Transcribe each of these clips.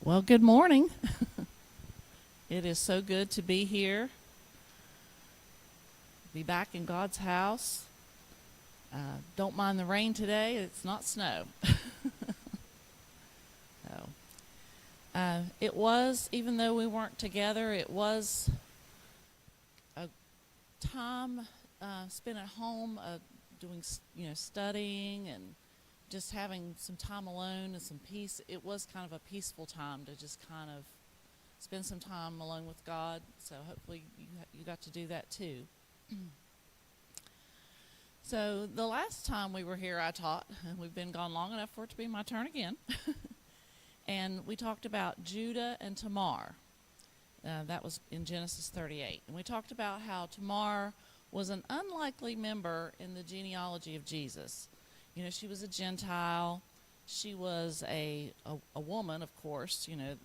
Well, good morning. It is so good to be here, be back in God's house. Don't mind the rain today. It's not snow. So, it was, even though we weren't together, it was a time spent at home doing, studying and just having some time alone and some peace. It was kind of a peaceful time to just kind of spend some time alone with God. So hopefully you got to do that too. So the last time we were here, I taught, and we've been gone long enough for it to be my turn again. And we talked about Judah and Tamar. That was in Genesis 38. And we talked about how Tamar was an unlikely member in the genealogy of Jesus. You know, she was a Gentile. She was a woman, of course. You know,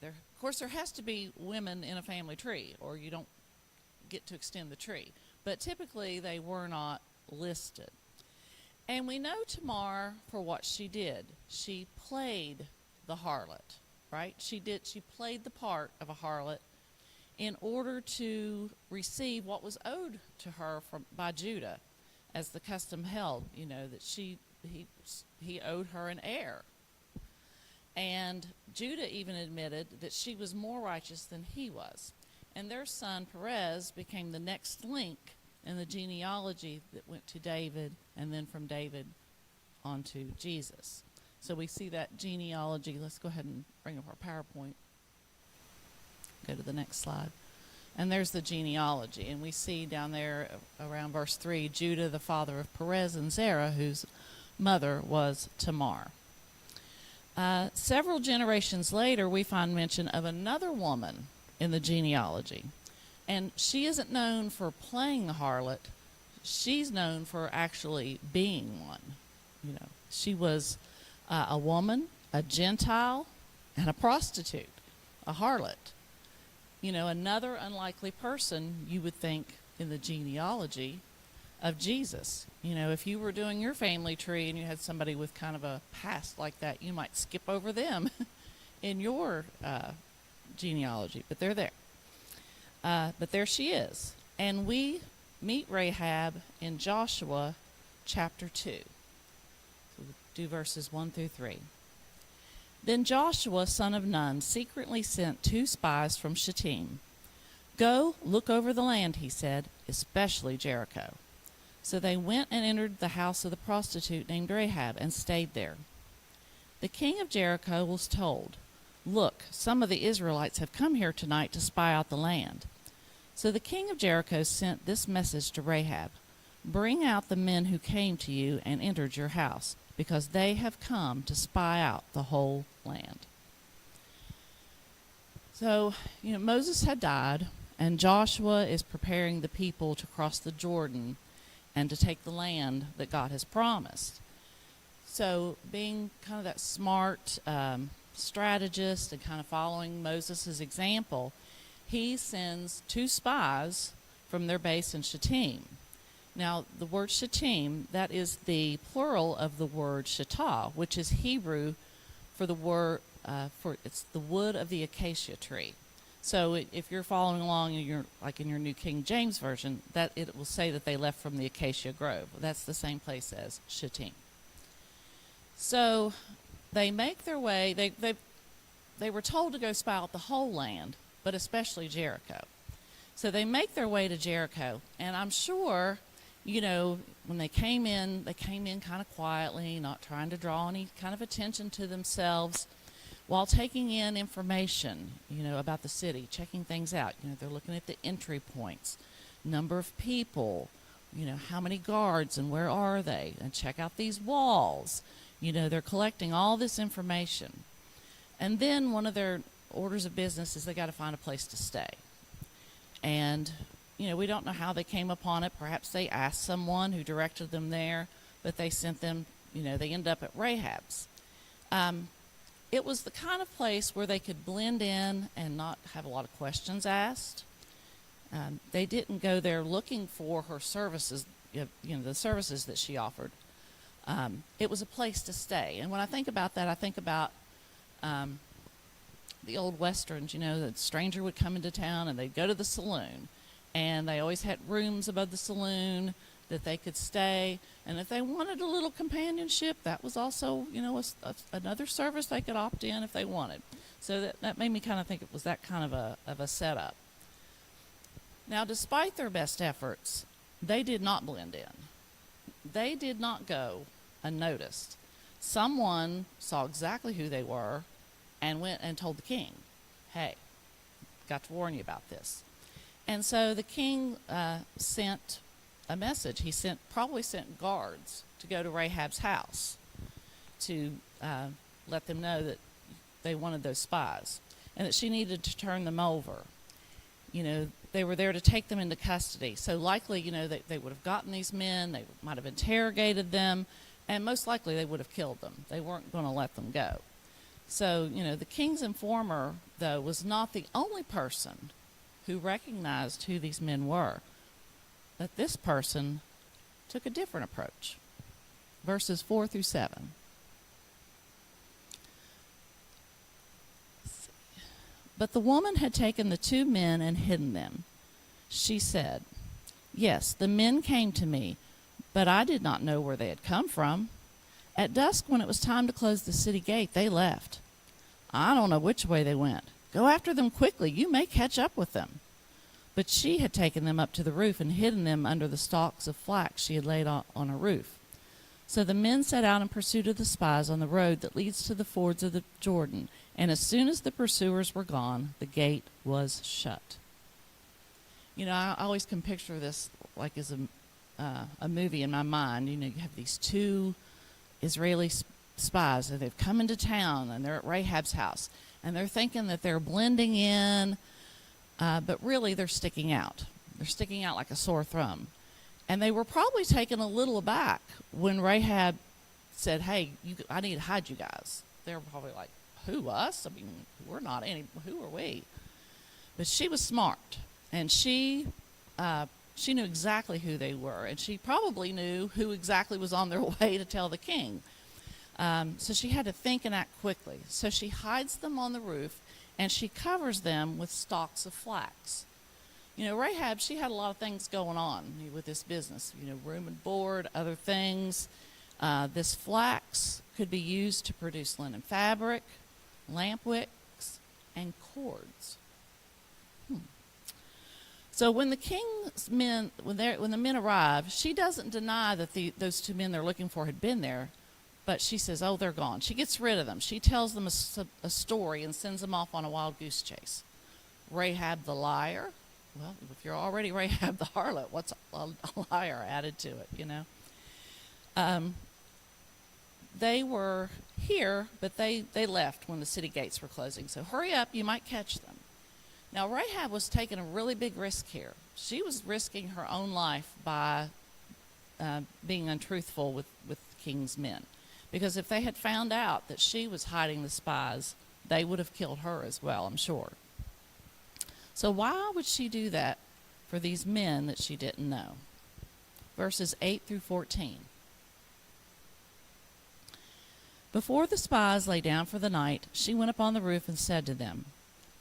of course, there has to be women in a family tree, or you don't get to extend the tree. But typically, they were not listed. And we know Tamar for what she did. She played the harlot, right? She played the part of a harlot in order to receive what was owed to her by Judah, as the custom held. You know that he owed her an heir. And Judah even admitted that she was more righteous than he was. And their son Perez became the next link in the genealogy that went to David, and then from David on to Jesus. So we see that genealogy. Let's go ahead and bring up our PowerPoint. Go to the next slide. And there's the genealogy. And we see down there around verse 3, Judah, the father of Perez and Zerah, whose mother was Tamar. Several generations later, we find mention of another woman in the genealogy. And she isn't known for playing the harlot. She's known for actually being one. You know, she was a woman, a Gentile, and a prostitute, a harlot. You know, another unlikely person you would think in the genealogy of Jesus. You know, if you were doing your family tree and you had somebody with kind of a past like that, you might skip over them in your genealogy, but they're there. But there she is. And we meet Rahab in Joshua chapter 2. So we'll do verses 1 through 3. Then Joshua, son of Nun, secretly sent 2 spies from Shittim. Go, look over the land, he said, especially Jericho. So they went and entered the house of the prostitute named Rahab and stayed there. The king of Jericho was told, "Look, some of the Israelites have come here tonight to spy out the land." So the king of Jericho sent this message to Rahab, "Bring out the men who came to you and entered your house, because they have come to spy out the whole land." So, you know, Moses had died, and Joshua is preparing the people to cross the Jordan and to take the land that God has promised. So, being kind of that smart strategist and kind of following Moses' example, he sends 2 spies from their base in Shittim. Now, the word Shittim, that is the plural of the word Shittah, which is Hebrew for the word it's the wood of the acacia tree. So if you're following along, in your New King James Version, that it will say that they left from the acacia grove. That's the same place as Shittim. So they make their way. They were told to go spy out the whole land, but especially Jericho. So they make their way to Jericho, and I'm sure, you know, when they came in kind of quietly, not trying to draw any kind of attention to themselves, while taking in information, you know, about the city, checking things out. You know, they're looking at the entry points, number of people, you know, how many guards and where are they, and check out these walls. You know, they're collecting all this information. And then one of their orders of business is they got to find a place to stay. And, you know, we don't know how they came upon it. Perhaps they asked someone who directed them there, but they sent them, you know, they end up at Rahab's. It was the kind of place where they could blend in and not have a lot of questions asked. They didn't go there looking for her services, you know, the services that she offered. It was a place to stay. And when I think about that, I think about the old westerns, the stranger would come into town and they'd go to the saloon, and they always had rooms above the saloon that they could stay. And if they wanted a little companionship, that was also, another service they could opt in if they wanted. So that made me kind of think it was that kind of a setup. Now, despite their best efforts, they did not blend in. They did not go unnoticed. Someone saw exactly who they were and went and told the king, hey, got to warn you about this. And so the king sent a message. He probably sent guards to go to Rahab's house to let them know that they wanted those spies and that she needed to turn them over. They were there to take them into custody. So likely, they would have gotten these men, they might have interrogated them, and most likely they would have killed them. They weren't going to let them go. So, the king's informer, though, was not the only person who recognized who these men were. But this person took a different approach. Verses 4 through 7. But the woman had taken the 2 men and hidden them. She said, yes, the men came to me, but I did not know where they had come from. At dusk, when it was time to close the city gate, they left. I don't know which way they went. Go after them quickly. You may catch up with them. But she had taken them up to the roof and hidden them under the stalks of flax she had laid on her roof. So the men set out in pursuit of the spies on the road that leads to the fords of the Jordan, and as soon as the pursuers were gone, the gate was shut. I always can picture this like as a movie in my mind. You have these 2 Israeli spies, and they've come into town, and they're at Rahab's house, and they're thinking that they're blending in, but really they're sticking out. They're sticking out like a sore thumb. And they were probably taken a little aback when Rahab said, hey, I need to hide you guys. They were probably like, who, us? I mean, we're not any, who are we? But she was smart, and she knew exactly who they were, and she probably knew who exactly was on their way to tell the king. So she had to think and act quickly. So she hides them on the roof, and she covers them with stalks of flax. Rahab, she had a lot of things going on with this business, room and board, other things. This flax could be used to produce linen fabric, lamp wicks, and cords. So when the king's men, when the men arrive, she doesn't deny that those 2 men they're looking for had been there, but she says, oh, they're gone. She gets rid of them. She tells them a story and sends them off on a wild goose chase. Rahab the liar. Well, if you're already Rahab the harlot, what's a liar added to it, They were here, but they left when the city gates were closing. So hurry up, you might catch them. Now, Rahab was taking a really big risk here. She was risking her own life by being untruthful with the king's men. Because if they had found out that she was hiding the spies, they would have killed her as well, I'm sure. So why would she do that for these men that she didn't know? Verses 8 through 14. Before the spies lay down for the night, she went up on the roof and said to them,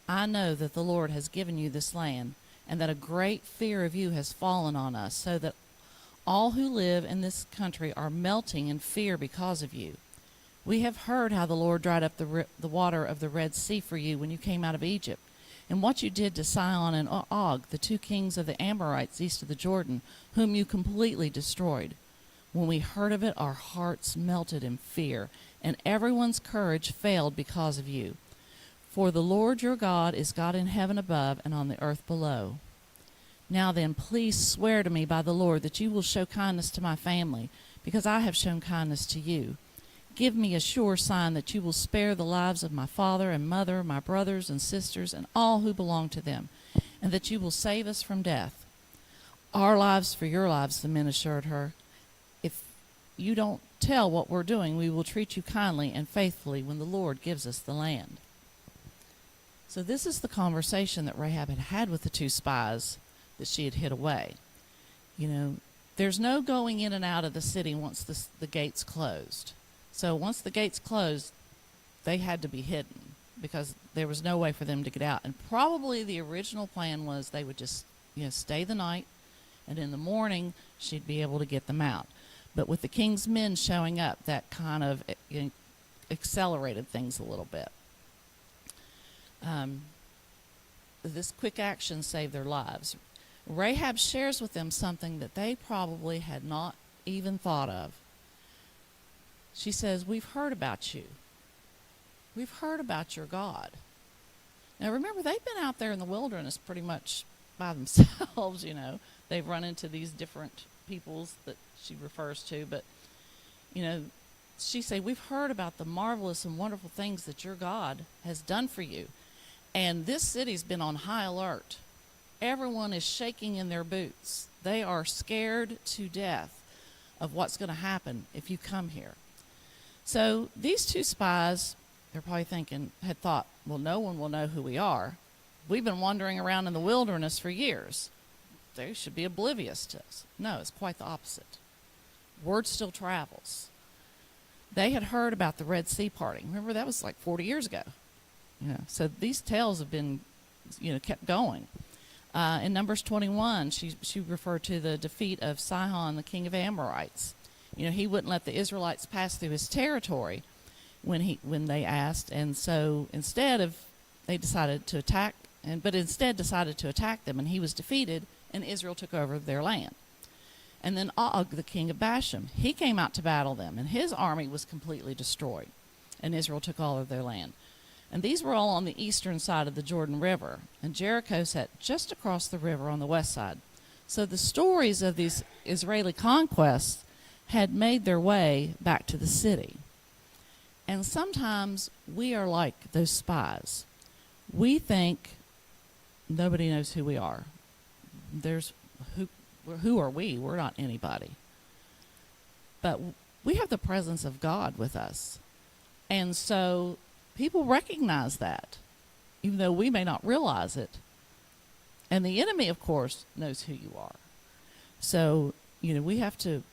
I know that the Lord has given you this land, and that a great fear of you has fallen on us, so that all who live in this country are melting in fear because of you. We have heard how the Lord dried up the water of the Red Sea for you when you came out of Egypt, and what you did to Sihon and Og, the 2 kings of the Amorites east of the Jordan, whom you completely destroyed. When we heard of it, our hearts melted in fear, and everyone's courage failed because of you. For the Lord your God is God in heaven above and on the earth below. Now then, please swear to me by the Lord that you will show kindness to my family, because I have shown kindness to you. Give me a sure sign that you will spare the lives of my father and mother, my brothers and sisters, and all who belong to them, and that you will save us from death. Our lives for your lives, the men assured her. If you don't tell what we're doing, we will treat you kindly and faithfully when the Lord gives us the land. So this is the conversation that Rahab had had with the 2 spies that she had hid away. There's no going in and out of the city once the gates closed. So once the gates closed, they had to be hidden because there was no way for them to get out. And probably the original plan was they would just, stay the night, and in the morning she'd be able to get them out. But with the king's men showing up, that kind of accelerated things a little bit. This quick action saved their lives. Rahab shares with them something that they probably had not even thought of. She says, "We've heard about you. We've heard about your God." Now remember, they've been out there in the wilderness pretty much by themselves, They've run into these different peoples that she refers to, but, she say, "We've heard about the marvelous and wonderful things that your God has done for you. And this city's been on high alert. Everyone is shaking in their boots. They are scared to death of what's going to happen if you come here." So these two spies, they're probably had thought, well, no one will know who we are. We've been wandering around in the wilderness for years. They should be oblivious to us. No, it's quite the opposite. Word still travels. They had heard about the Red Sea parting. Remember, that was like 40 years ago. So these tales have been, kept going. In Numbers 21, she referred to the defeat of Sihon, the king of Amorites. He wouldn't let the Israelites pass through his territory when they asked, and so they decided to attack, but instead decided to attack them, and he was defeated, and Israel took over their land. And then Og, the king of Bashan, he came out to battle them, and his army was completely destroyed, and Israel took all of their land. And these were all on the eastern side of the Jordan River, and Jericho sat just across the river on the west side. So the stories of these Israeli conquests had made their way back to the city. And sometimes we are like those spies. We think nobody knows who we are. Who are we? We're not anybody. But we have the presence of God with us. And so people recognize that, even though we may not realize it. And the enemy, of course, knows who you are. So, we have to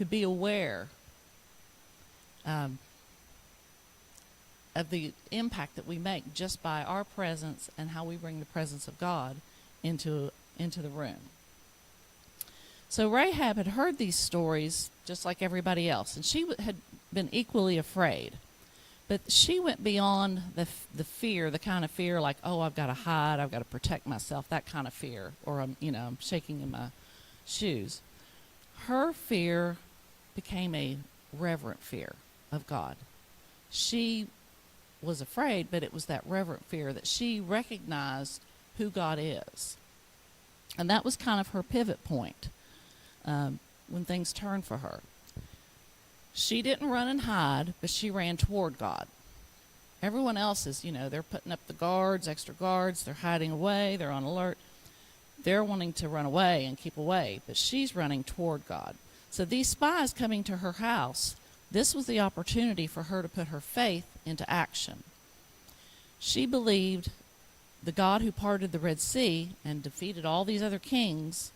be aware of the impact that we make just by our presence and how we bring the presence of God into the room. So Rahab had heard these stories just like everybody else, and she had been equally afraid. But she went beyond the fear, the kind of fear like, oh, I've got to hide, I've got to protect myself, that kind of fear, or I'm shaking in my shoes. Her fear became a reverent fear of God. She was afraid, but it was that reverent fear that she recognized who God is. And that was kind of her pivot point when things turned for her. She didn't run and hide, but she ran toward God. Everyone else is, they're putting up the guards, extra guards, they're hiding away, they're on alert. They're wanting to run away and keep away, but she's running toward God. So these spies coming to her house, this was the opportunity for her to put her faith into action. She believed the God who parted the Red Sea and defeated all these other kings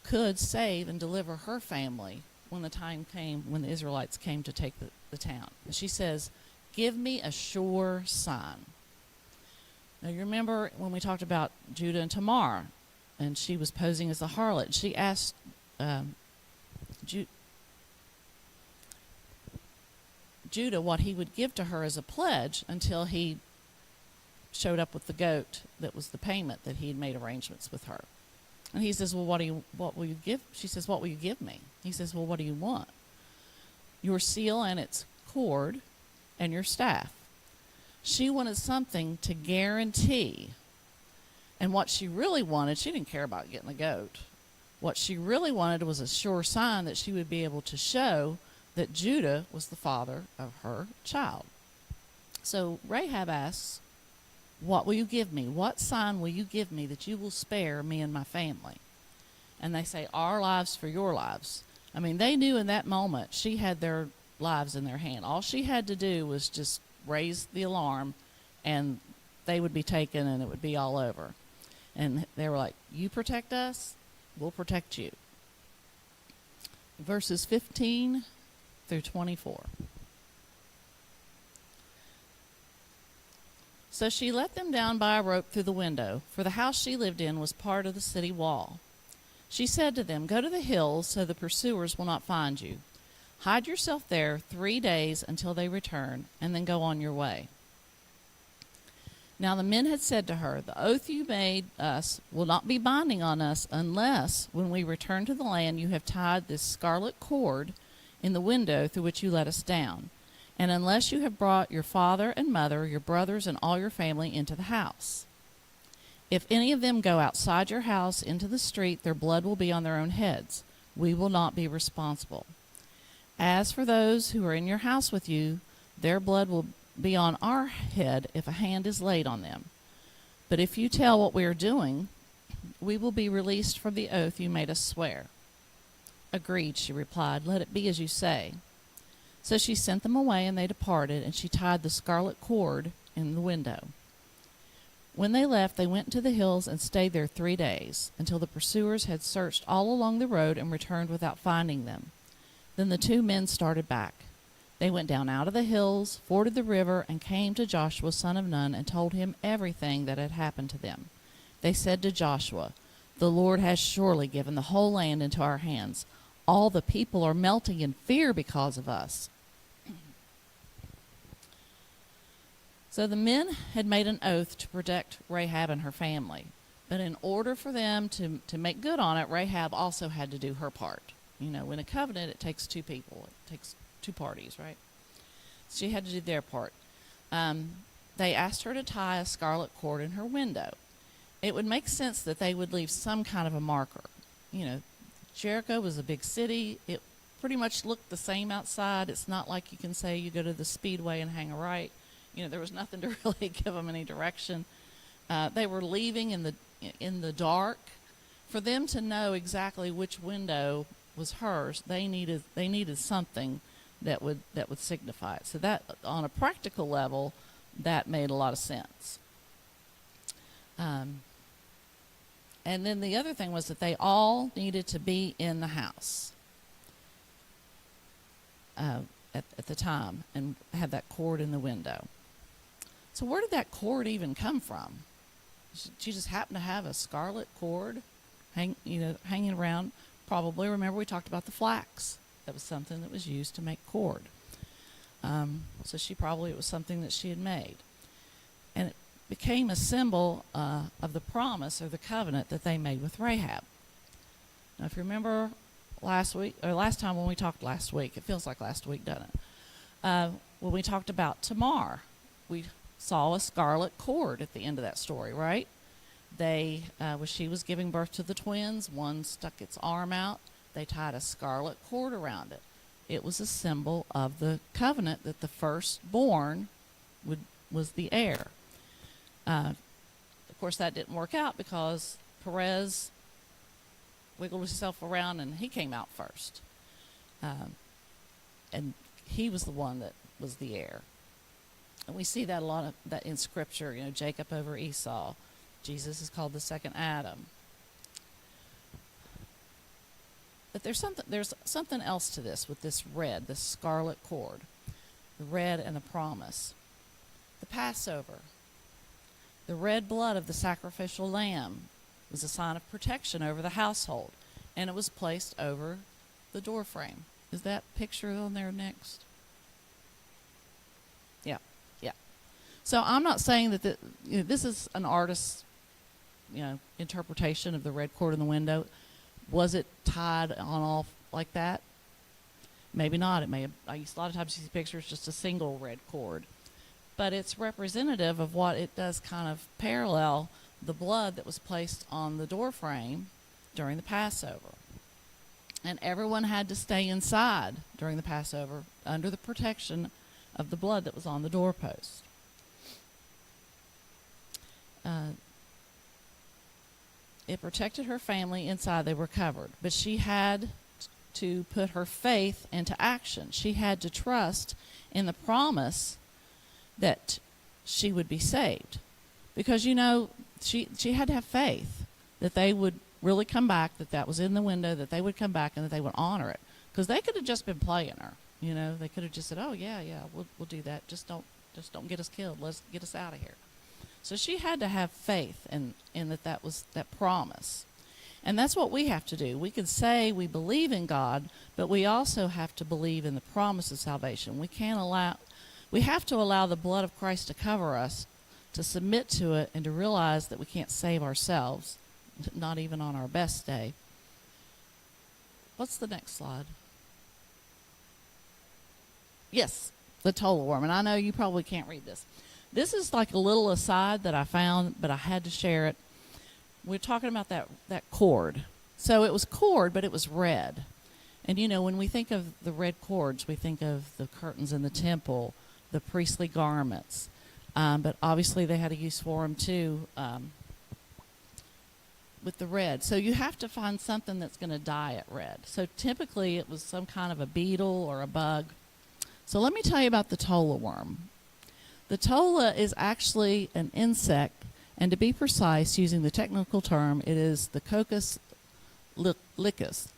could save and deliver her family when the time came when the Israelites came to take the town. And she says, "Give me a sure sign." Now you remember when we talked about Judah and Tamar, and she was posing as the harlot. She asked Judah what he would give to her as a pledge until he showed up with the goat that was the payment that he had made arrangements with her. And he says, well, what will you give? She says, what will you give me? He says, well, what do you want? Your seal and its cord and your staff. She wanted something to guarantee. And what she really wanted, she didn't care about getting the goat. What she really wanted was a sure sign that she would be able to show that Judah was the father of her child. So Rahab asks, what will you give me? What sign will you give me that you will spare me and my family? And they say, our lives for your lives. I mean, they knew in that moment she had their lives in their hand. All she had to do was just raise the alarm and they would be taken and it would be all over. And they were like, you protect us, we'll protect you. Verses 15 through 24. So she let them down by a rope through the window, for the house she lived in was part of the city wall. She said to them, "Go to the hills so the pursuers will not find you. Hide yourself there 3 days until they return, and then go on your way." Now the men had said to her, "The oath you made us will not be binding on us unless, when we return to the land, you have tied this scarlet cord in the window through which you let us down, and unless you have brought your father and mother, your brothers, and all your family into the house. If any of them go outside your house into the street, their blood will be on their own heads. We will not be responsible. As for those who are in your house with you, their blood will be on our head if a hand is laid on them. But if you tell what we are doing, we will be released from the oath you made us swear." "Agreed," she replied. "Let it be as you say." So she sent them away, and they departed, and she tied the scarlet cord in the window. When they left, they went to the hills and stayed there 3 days, until the pursuers had searched all along the road and returned without finding them. Then the 2 men started back. They went down out of the hills, forded the river, and came to Joshua son of Nun and told him everything that had happened to them. They said to Joshua, "The Lord has surely given the whole land into our hands. All the people are melting in fear because of us." So the men had made an oath to protect Rahab and her family. But in order for them to make good on it, Rahab also had to do her part. You know, in a covenant, it takes 2 people. It takes 2 parties, right? She had to do their part. They asked her to tie a scarlet cord in her window. It would make sense that they would leave some kind of a marker. You know, Jericho was a big city. It pretty much looked the same outside. It's not like you can say you go to the Speedway and hang a right. You know, there was nothing to really give them any direction. They were leaving in the dark. For them to know exactly which window was hers, they needed something that would signify it. So that, on a practical level, that made a lot of sense. And then the other thing was that they all needed to be in the house at the time and have that cord in the window. So where did that cord even come from? She just happened to have a scarlet cord hanging around. Probably, remember we talked about the flax. That was something that was used to make cord. So it was something that she had made. And it became a symbol of the promise or the covenant that they made with Rahab. Now, if you remember last time when we talked last week, it feels like last week, doesn't it? When we talked about Tamar, we saw a scarlet cord at the end of that story, right? When she was giving birth to the twins, one stuck its arm out. They tied a scarlet cord around it. It was a symbol of the covenant that the firstborn was the heir. Of course, that didn't work out because Perez wiggled himself around and he came out first. And he was the one that was the heir. And we see that a lot of that in Scripture, you know, Jacob over Esau. Jesus is called the second Adam. But there's something else to this with this red, this scarlet cord, the red and the promise. The Passover, the red blood of the sacrificial lamb was a sign of protection over the household, and it was placed over the door frame. Is that picture on there next? Yeah. So I'm not saying that this is an artist's interpretation of the red cord in the window. Was it tied on all like that? Maybe not. It may have. A lot of times you see pictures just a single red cord, but it's representative of what it does. Kind of parallel the blood that was placed on the door frame during the Passover, and everyone had to stay inside during the Passover under the protection of the blood that was on the doorpost. It protected her family inside. They were covered. But she had to put her faith into action. She had to trust in the promise that she would be saved. Because, she had to have faith that they would really come back, that was in the window, that they would come back and that they would honor it. Because they could have just been playing her. They could have just said, "Oh, yeah, we'll do that. Just don't get us killed. Let's get us out of here." So she had to have faith in that was that promise. And that's what we have to do. We can say we believe in God, but we also have to believe in the promise of salvation. We have to allow the blood of Christ to cover us, to submit to it, and to realize that we can't save ourselves, not even on our best day. What's the next slide? Yes, the tola worm. And I know you probably can't read this. This is like a little aside that I found, but I had to share it. We're talking about that cord. So it was cord, but it was red. And you know, when we think of the red cords, we think of the curtains in the temple, the priestly garments. But obviously they had a use for them too, with the red. So you have to find something that's going to dye it red. So typically it was some kind of a beetle or a bug. So let me tell you about the tola worm. The tola is actually an insect, and to be precise, using the technical term, it is the Coccus lichilius,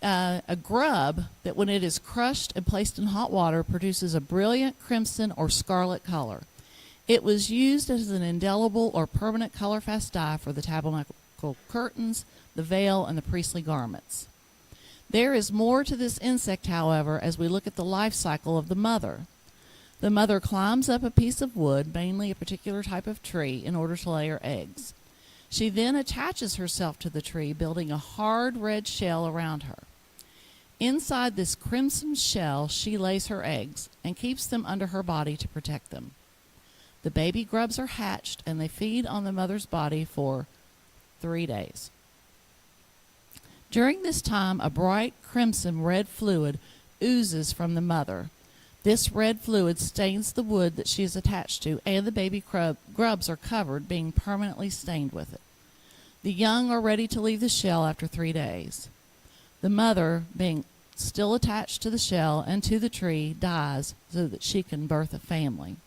a grub that when it is crushed and placed in hot water produces a brilliant crimson or scarlet color. It was used as an indelible or permanent color-fast dye for the tabernacle curtains, the veil, and the priestly garments. There is more to this insect, however, as we look at the life cycle of the mother. The mother climbs up a piece of wood, mainly a particular type of tree, in order to lay her eggs. She then attaches herself to the tree, building a hard red shell around her. Inside this crimson shell, she lays her eggs and keeps them under her body to protect them. The baby grubs are hatched, and they feed on the mother's body for 3 days. During this time, a bright crimson red fluid oozes from the mother. This red fluid stains the wood that she is attached to, and the baby grubs are covered, being permanently stained with it. The young are ready to leave the shell after 3 days. The mother, being still attached to the shell and to the tree, dies so that she can birth a family.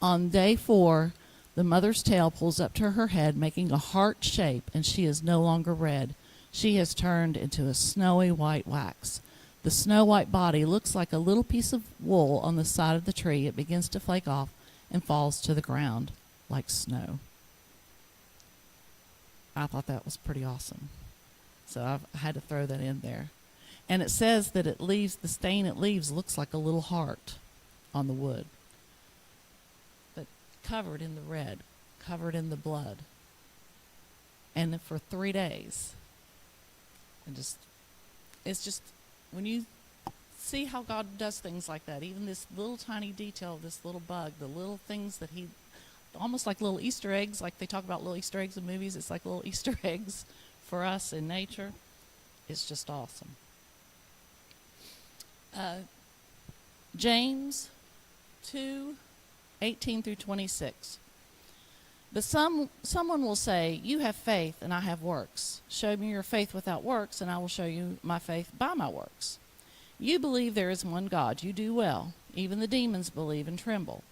On day 4, the mother's tail pulls up to her head, making a heart shape, and she is no longer red. She has turned into a snowy white wax. The snow-white body looks like a little piece of wool on the side of the tree. It begins to flake off and falls to the ground like snow. I thought that was pretty awesome. So I had to throw that in there. And it says that the stain it leaves looks like a little heart on the wood. But covered in the red, covered in the blood. And for 3 days. And it's just, when you see how God does things like that, even this little tiny detail of this little bug, the little things that he, almost like little Easter eggs, like they talk about little Easter eggs in movies, it's like little Easter eggs for us in nature. It's just awesome. James 2:18 through 26. But someone will say, you have faith and I have works. Show me your faith without works, and I will show you my faith by my works. You believe there is one God. You do well. Even the demons believe and tremble.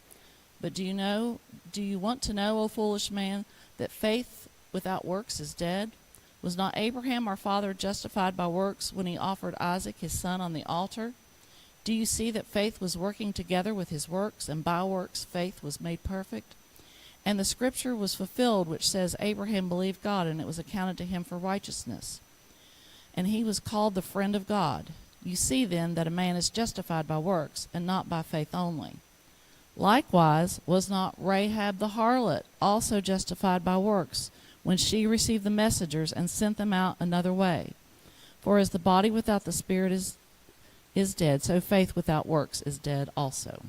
But do you want to know, O foolish man, that faith without works is dead? Was not Abraham our father justified by works when he offered Isaac his son on the altar? Do you see that faith was working together with his works, and by works faith was made perfect? And the scripture was fulfilled, which says, Abraham believed God, and it was accounted to him for righteousness. And he was called the friend of God. You see then that a man is justified by works, and not by faith only. Likewise, was not Rahab the harlot also justified by works, when she received the messengers and sent them out another way? For as the body without the spirit is dead, so faith without works is dead also.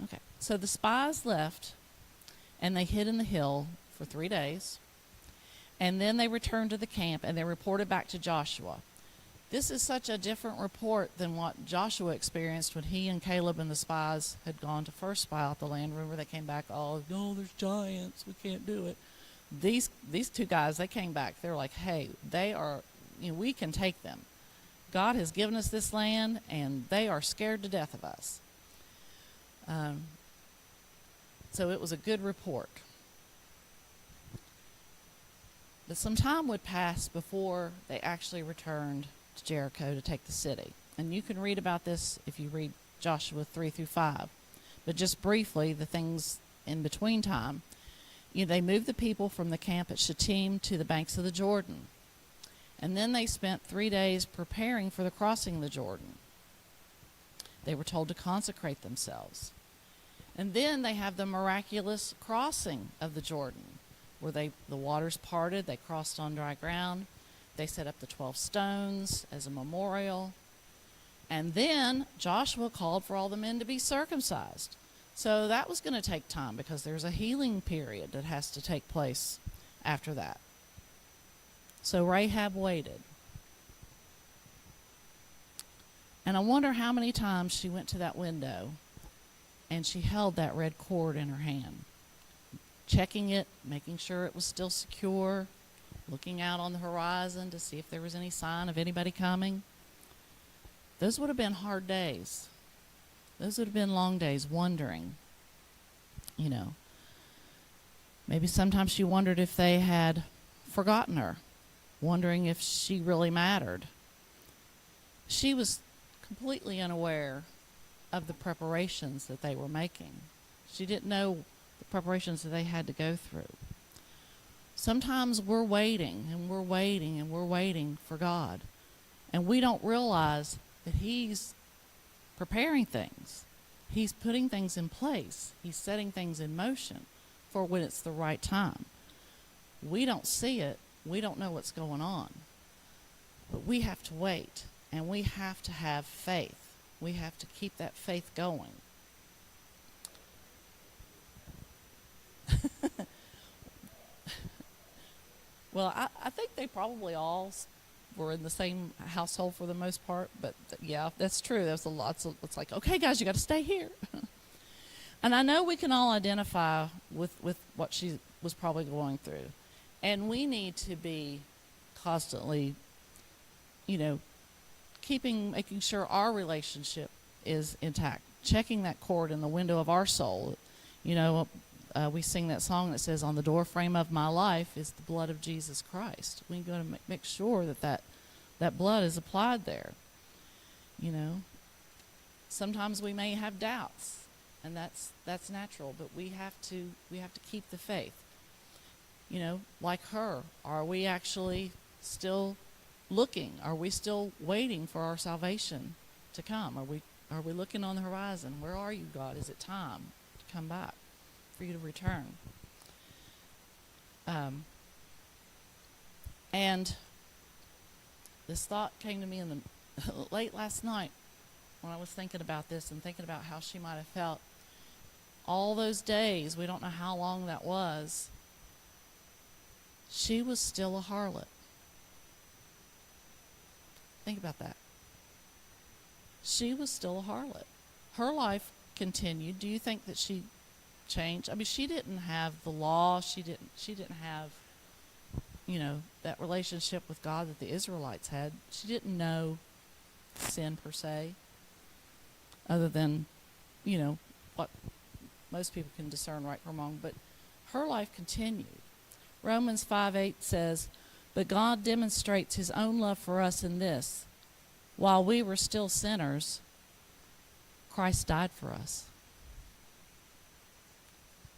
Okay, so the spies left, and they hid in the hill for 3 days, and then they returned to the camp, and they reported back to Joshua. This is such a different report than what Joshua experienced when he and Caleb and the spies had gone to first spy out the land. Remember, they came back, oh, no, there's giants, we can't do it. These 2 guys, they came back. They're like, hey, we can take them. God has given us this land, and they are scared to death of us. So it was a good report. But some time would pass before they actually returned to Jericho to take the city. And you can read about this if you read Joshua 3 through 5. But just briefly, the things in between time. They moved the people from the camp at Shittim to the banks of the Jordan. And then they spent 3 days preparing for the crossing of the Jordan. They were told to consecrate themselves. And then they have the miraculous crossing of the Jordan, where the waters parted, they crossed on dry ground. They set up the 12 stones as a memorial. And then Joshua called for all the men to be circumcised. So that was going to take time because there's a healing period that has to take place after that. So Rahab waited. And I wonder how many times she went to that window and she held that red cord in her hand, checking it, making sure it was still secure, looking out on the horizon to see if there was any sign of anybody coming. Those would have been hard days. Those would have been long days, wondering. Maybe sometimes she wondered if they had forgotten her, wondering if she really mattered. She was completely unaware of the preparations that they were making. She didn't know the preparations that they had to go through. Sometimes we're waiting and we're waiting and we're waiting for God, and we don't realize that He's preparing things. He's putting things in place. He's setting things in motion for when it's the right time. We don't see it. We don't know what's going on. But we have to wait, and we have to have faith. We have to keep that faith going. Well, I think they probably all were in the same household for the most part, but yeah, that's true. There's a lot. So it's like, okay, guys, you got to stay here. And I know we can all identify with what she was probably going through, and we need to be constantly, making sure our relationship is intact, checking that cord in the window of our soul. We sing that song that says, "On the door frame of my life is the blood of Jesus Christ." We got to make sure that blood is applied there. Sometimes we may have doubts, and that's natural, but we have to keep the faith. Like her, are we actually still looking? Are we still waiting for our salvation to come? Are we looking on the horizon? Where are you, God? Is it time to come back, for you to return? And this thought came to me in the late last night when I was thinking about this and thinking about how she might have felt all those days. We don't know how long that was. She was still a harlot. Think about that. She was still a harlot. Her life continued. Do you think that she changed? I mean, she didn't have the law. She didn't have, that relationship with God that the Israelites had. She didn't know sin per se, other than, what most people can discern right from wrong. But her life continued. Romans 5:8 says, "But God demonstrates His own love for us in this: while we were still sinners, Christ died for us."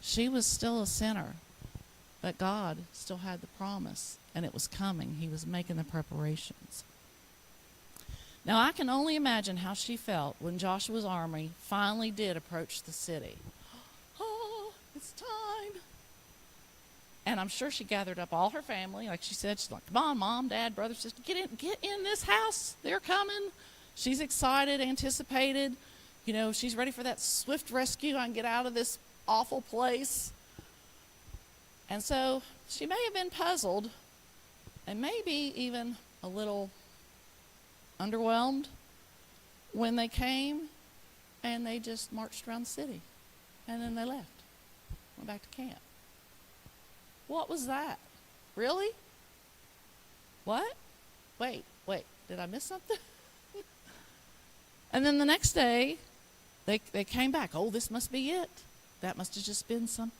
She was still a sinner, but God still had the promise, and it was coming. He was making the preparations. Now, I can only imagine how she felt when Joshua's army finally did approach the city. Oh, it's time. And I'm sure she gathered up all her family. Like she said, she's like, "Come on, Mom, Dad, brother, sister, get in this house. They're coming." She's excited, anticipated. She's ready for that swift rescue. I can get out of this awful place. And so she may have been puzzled and maybe even a little underwhelmed when they came and they just marched around the city. And then they left, went back to camp. What was that? Really? What? Wait, did I miss something? And then the next day, they came back. Oh, this must be it. That must have just been some,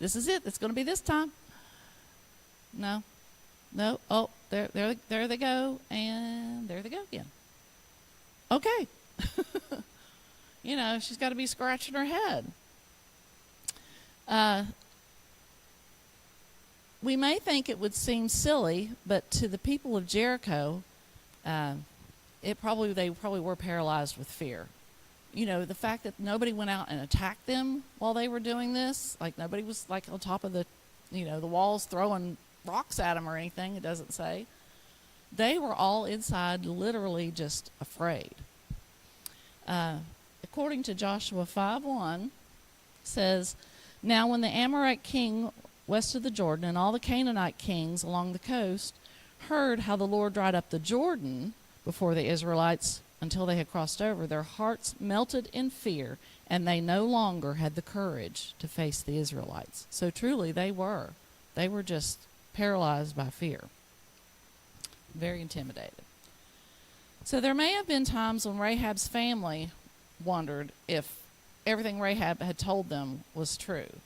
this is it. It's going to be this time. No. Oh, there they go, and there they go again. Okay. She's got to be scratching her head. We may think it would seem silly, but to the people of Jericho, they probably were paralyzed with fear. The fact that nobody went out and attacked them while they were doing this, like nobody was like on top of the walls throwing rocks at them or anything. It doesn't say. They were all inside, literally just afraid. According to Joshua 5:1, says, "Now when the Amorite king west of the Jordan and all the Canaanite kings along the coast heard how the Lord dried up the Jordan before the Israelites until they had crossed over, their hearts melted in fear, and they no longer had the courage to face the Israelites." So truly they were just paralyzed by fear. Very intimidated. So there may have been times when Rahab's family wondered if everything Rahab had told them was true.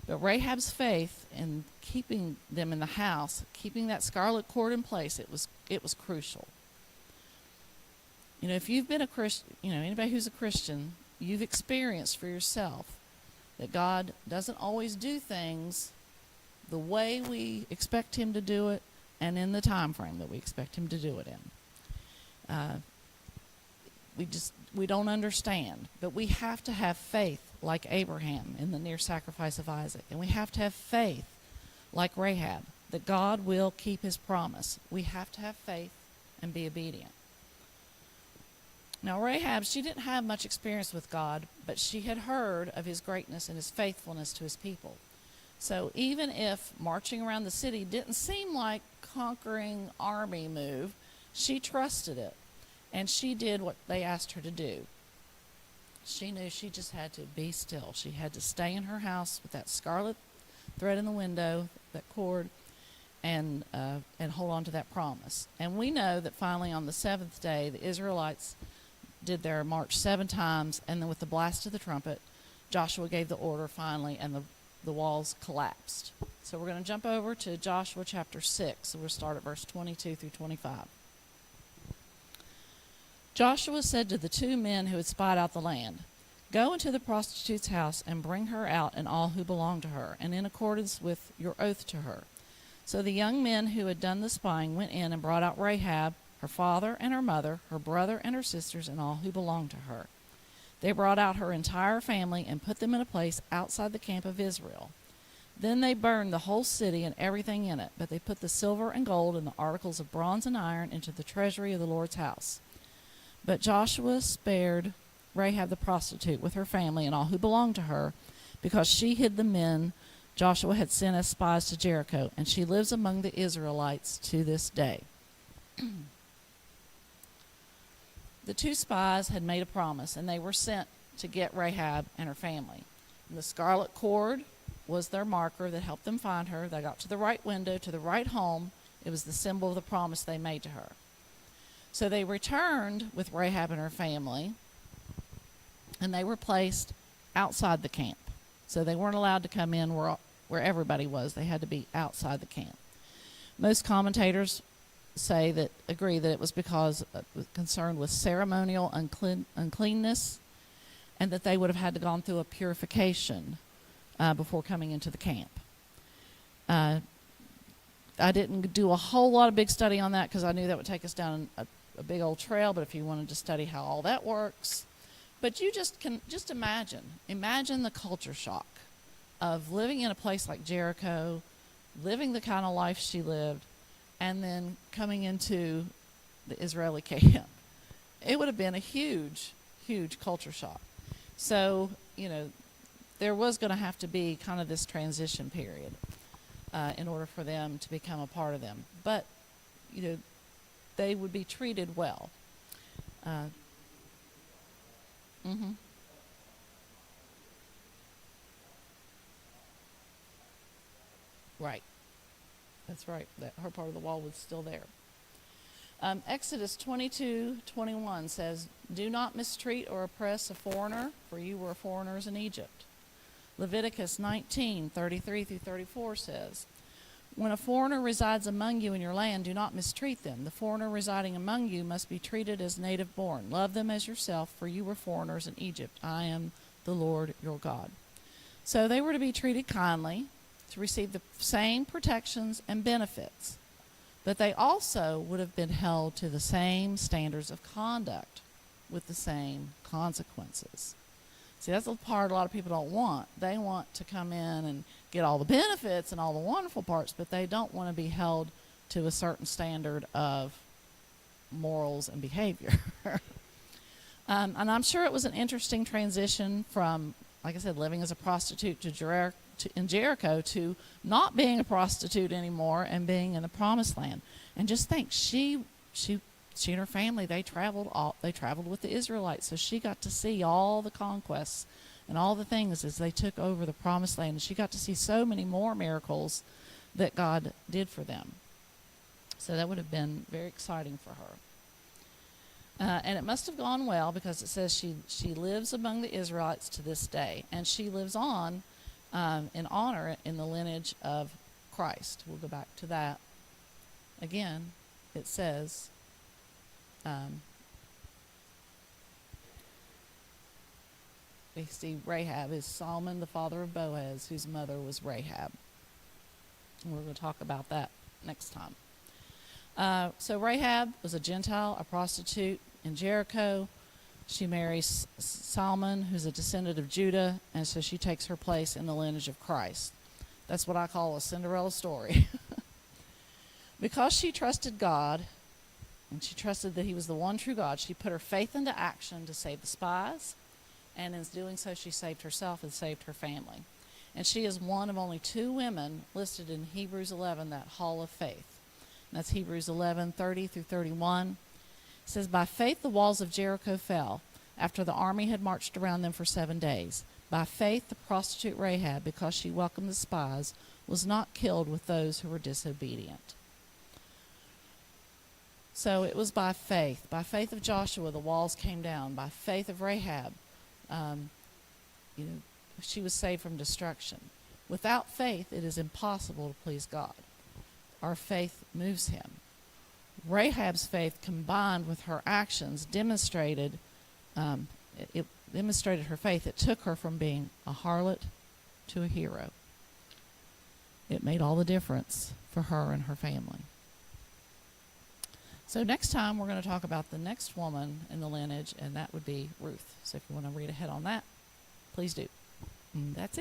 But Rahab's faith in keeping them in the house, keeping that scarlet cord in place, it was crucial. If you've been a Christian, anybody who's a Christian, you've experienced for yourself that God doesn't always do things the way we expect him to do it and in the time frame that we expect him to do it in. We don't understand, but we have to have faith like Abraham in the near sacrifice of Isaac, and we have to have faith like Rahab that God will keep his promise. We have to have faith and be obedient. Now Rahab, she didn't have much experience with God, but she had heard of his greatness and his faithfulness to his people. So even if marching around the city didn't seem like conquering army move, she trusted it, and she did what they asked her to do. She knew she just had to be still. She had to stay in her house with that scarlet thread in the window, that cord, and hold on to that promise. And we know that finally on the seventh day, the Israelites did their march 7 times, and then with the blast of the trumpet, Joshua gave the order finally, and the walls collapsed. So we're going to jump over to Joshua chapter 6. So we'll start at verse 22 through 25. Joshua said to the 2 men who had spied out the land, "Go into the prostitute's house and bring her out and all who belong to her, and in accordance with your oath to her." So the young men who had done the spying went in and brought out Rahab, her father and her mother, her brother and her sisters, and all who belonged to her. They brought out her entire family and put them in a place outside the camp of Israel. Then they burned the whole city and everything in it, but they put the silver and gold and the articles of bronze and iron into the treasury of the Lord's house. But Joshua spared Rahab the prostitute with her family and all who belonged to her, because she hid the men Joshua had sent as spies to Jericho, and she lives among the Israelites to this day. The 2 spies had made a promise, and they were sent to get Rahab and her family. And the scarlet cord was their marker that helped them find her. They got to the right window, to the right home. It was the symbol of the promise they made to her. So they returned with Rahab and her family, and they were placed outside the camp. So they weren't allowed to come in where everybody was. They had to be outside the camp. Most commentators agree that it was because concerned with ceremonial uncleanness, and that they would have had to gone through a purification before coming into the camp. I didn't do a whole lot of big study on that because I knew that would take us down a big old trail, but if you wanted to study how all that works. But you just imagine the culture shock of living in a place like Jericho, living the kind of life she lived, and then coming into the Israeli camp. It would have been a huge, huge culture shock. So, there was going to have to be kind of this transition period in order for them to become a part of them. But, they would be treated well. Right. That's right. Her part of the wall was still there. Exodus 22:21 says, "Do not mistreat or oppress a foreigner, for you were foreigners in Egypt." Leviticus 19:33 through 34 says, When a foreigner resides among you in your land, do not mistreat them. The foreigner residing among you must be treated as native born. Love them as yourself, for you were foreigners in Egypt. I am the Lord your God. So they were to be treated kindly, to receive the same protections and benefits, but they also would have been held to the same standards of conduct with the same consequences. See, that's the part a lot of people don't want. They want to come in and get all the benefits and all the wonderful parts, but they don't want to be held to a certain standard of morals and behavior. And I'm sure it was an interesting transition from, like I said, living as a prostitute in Jericho to not being a prostitute anymore and being in the Promised Land. And just think, she and her family, they traveled with the Israelites, so she got to see all the conquests and all the things as they took over the Promised Land. And she got to see so many more miracles that God did for them. So that would have been very exciting for her. And it must have gone well, because it says she lives among the Israelites to this day. And she lives on in honor in the lineage of Christ. We'll go back to that. Again, it says, we see Rahab is Solomon, the father of Boaz, whose mother was Rahab. And we're going to talk about that next time. So Rahab was a Gentile, a prostitute in Jericho. She marries Solomon, who's a descendant of Judah, and so she takes her place in the lineage of Christ. That's what I call a Cinderella story. Because she trusted God, and she trusted that he was the one true God, she put her faith into action to save the spies, and in doing so she saved herself and saved her family. And she is one of only 2 women listed in Hebrews 11, that hall of faith. And that's Hebrews 11:30 through 31. It says, by faith the walls of Jericho fell, after the army had marched around them for 7 days. By faith the prostitute Rahab, because she welcomed the spies, was not killed with those who were disobedient. So it was by faith. By faith of Joshua, the walls came down. By faith of Rahab, she was saved from destruction. Without faith, it is impossible to please God. Our faith moves him. Rahab's faith, combined with her actions, demonstrated her faith. It took her from being a harlot to a hero. It made all the difference for her and her family. So next time we're going to talk about the next woman in the lineage, and that would be Ruth. So if you want to read ahead on that, please do. And that's it.